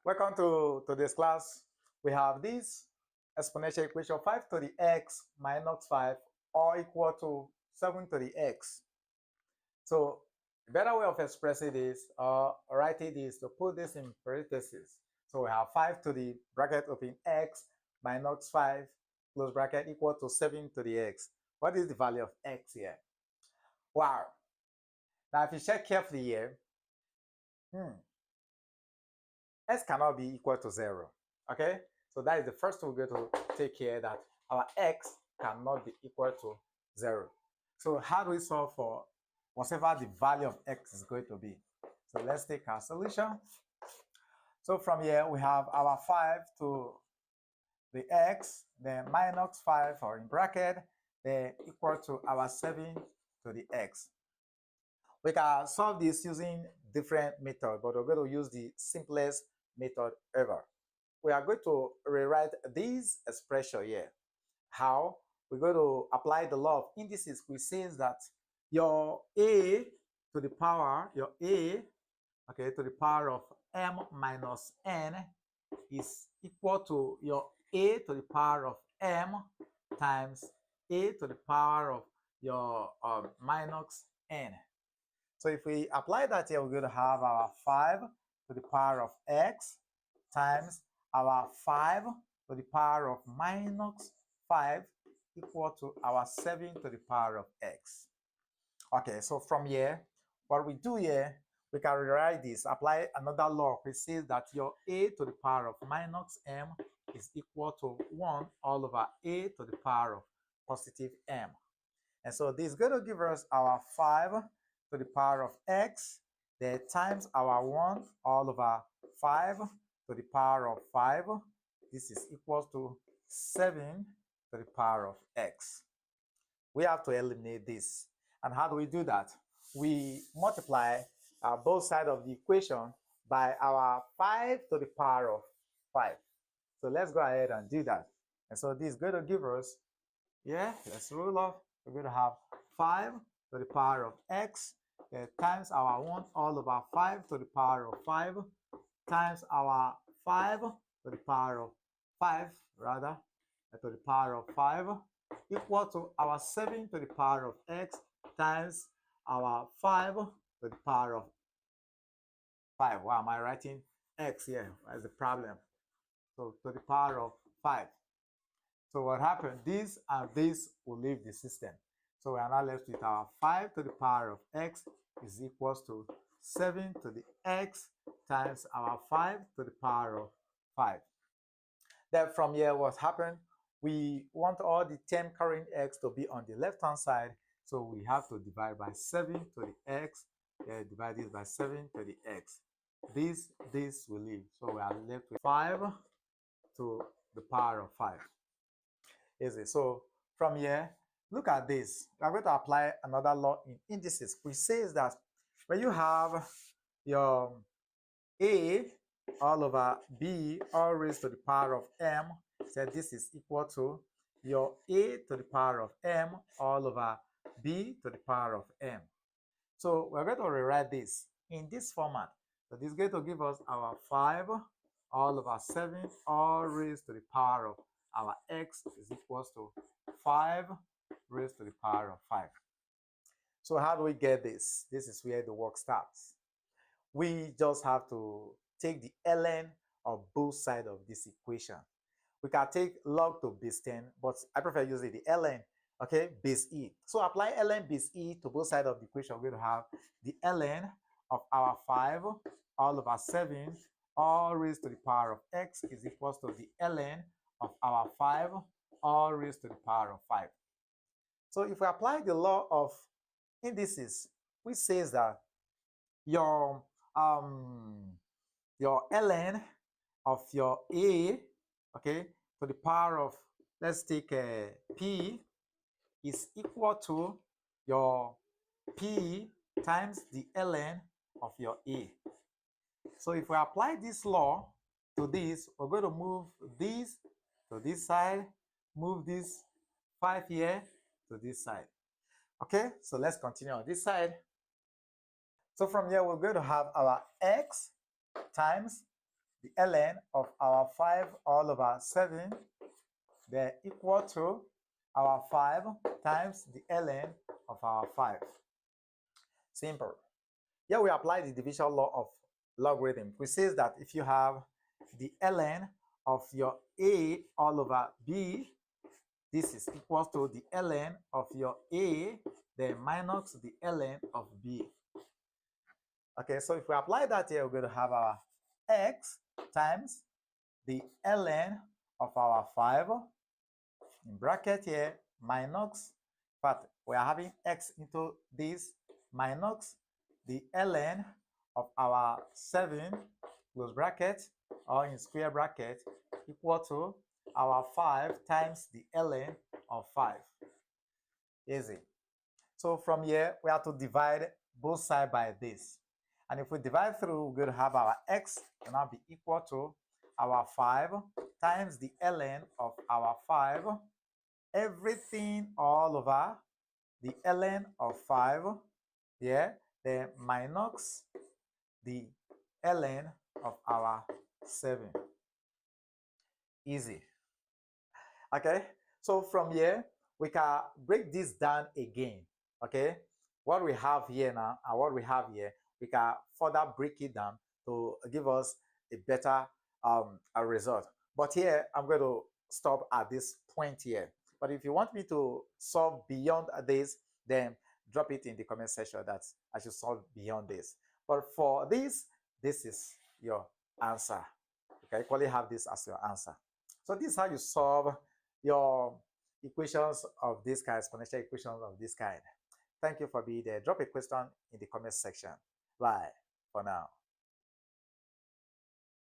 Welcome to today's class. We have this exponential equation 5 to the x minus 5 or equal to 7 to the x. So a better way of expressing this or writing this to put this in parentheses. So we have 5 to the bracket open x minus 5 close bracket equal to 7 to the x. What is the value of x here? Wow. Now if you check carefully here, x cannot be equal to 0. Okay, so that is the first thing we're going to take care, that our x cannot be equal to 0. So how do we solve for whatever the value of x is going to be? So let's take our solution. So from here we have our 5 to the x, then minus 5 or in bracket, then equal to our 7 to the x. We can solve this using different methods, but we're going to use the simplest method ever. We are going to rewrite this expression here. How? We're going to apply the law of indices, which says that your a to the power, to the power of m minus n is equal to your a to the power of m times a to the power of your minus n. So if we apply that here, we're going to have our 5 to the power of x times our 5 to the power of minus 5 equal to our 7 to the power of x. Okay, so from here, what we do here, we can rewrite this, apply another law which says that your a to the power of minus m is equal to 1 all over a to the power of positive m. And so this is going to give us our 5 to the power of x, then times our 1 all over 5 to the power of 5. This is equal to 7 to the power of x. We have to eliminate this. And how do we do that? We multiply both sides of the equation by our 5 to the power of 5. So let's go ahead and do that. And so this is going to give us, let's rule off. We're going to have 5 to the power of x times our 1 all over 5 to the power of 5 times our 5 to the power of 5, to the power of 5 equal to our 7 to the power of x times our 5 to the power of 5. Why am I writing x here? That's the problem. So to the power of 5. So what happened? This and this will leave the system. So we are now left with our 5 to the power of x is equals to 7 to the x times our 5 to the power of 5. Then from here, what happened? We want all the term carrying x to be on the left-hand side. So we have to divide by 7 to the x. Divide this by 7 to the x. This will leave. So we are left with 5 to the power of 5. Easy. So from here, look at this. We are going to apply another law in indices, which says that when you have your a all over b all raised to the power of m, so this is equal to your a to the power of m all over b to the power of m. So we're going to rewrite this in this format. So this is going to give us our 5 all over 7 all raised to the power of our x is equals to 5 raised to the power of 5. So how do we get this? This is where the work starts. We just have to take the ln of both sides of this equation. We can take log to base 10, but I prefer using the ln, base e. So apply ln base e to both sides of the equation. We're going to have the ln of our 5 all over 7 all raised to the power of x is equals to the ln of our 5 all raised to the power of 5. So if we apply the law of indices, which says that your ln of your a, to the power of, let's take p, is equal to your p times the ln of your a. So if we apply this law to this, we're going to move this to this side, move this 5 here to this side. Okay, so let's continue on this side. So from here, we're going to have our x times the ln of our 5 all over 7, they're equal to our 5 times the ln of our 5. Simple. Here we apply the division law of logarithm, which says that if you have the ln of your a all over b, this is equal to the ln of your a, then minus the ln of b. Okay, so if we apply that here, we're going to have our x times the ln of our 5 in bracket here minus, but we are having x into this minus the ln of our 7 close bracket or in square bracket equal to our 5 times the ln of 5. Easy. So from here, we have to divide both sides by this. And if we divide through, we're going to have our x will now be equal to our 5 times the ln of our 5, everything all over the ln of 5, yeah, then minus the ln of our 7. Easy. Okay, so from here, we can break this down again. Okay, what we have here now and what we have here, we can further break it down to give us a better a result. But here, I'm going to stop at this point here. But if you want me to solve beyond this, then drop it in the comment section that I should solve beyond this. But for this is your answer. Okay, equally have this as your answer. So this is how you solve your equations of this kind, exponential equations of this kind. Thank you for being there. Drop a question in the comment section. Bye for now.